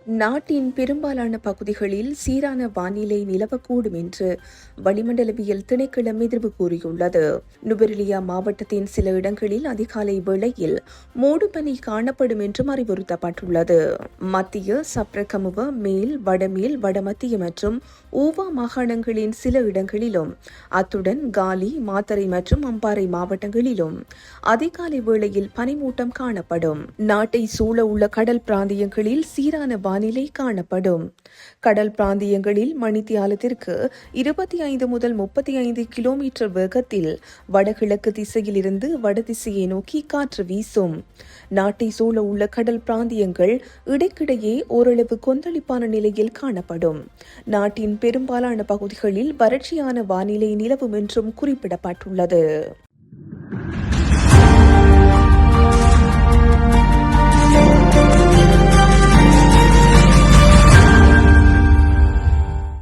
நாட்டின் பெரும்பாலான பகுதிகளில் சீரான வானிலை நிலவக்கூடும் என்று வளிமண்டலவியல் திணைக்களம் எதிர்வு கூறியுள்ளது. நுவரெலியா மாவட்டத்தின் சில இடங்களில் அதிகாலை வேளையில் மூடுபனி காணப்படும் என்றும் அறிவுறுத்தப்பட்டுள்ளது. மத்திய, சப்ரகமுவ, மேல், வடமேல், வடமத்திய மற்றும் ஊவா மாகாணங்களின் சில இடங்களிலும், அத்துடன் காலி, மாத்தறை மற்றும் அம்பாறை மாவட்டங்களிலும் அதிகாலை வேளையில் பனிமூட்டம் காணப்படும். நாட்டை சூழ உள்ள கடல் பிராந்தியங்களில் சீரான வானிலை காணப்படும். கடல் பிராந்தியங்களில் மணித்தியாலத்திற்கு 25 முதல் 35 கிலோமீட்டர் வேகத்தில் வடகிழக்கு திசையில் இருந்து வடதிசையை நோக்கி காற்று வீசும். நாட்டை சூழ உள்ள கடல் பிராந்தியங்கள் இடைக்கிடையே ஓரளவு கொந்தளிப்பான நிலையில் காணப்படும். நாட்டின் பெரும்பாலான பகுதிகளில் வறட்சியான வானிலை நிலவும் என்றும் குறிப்பிடப்பட்டுள்ளது.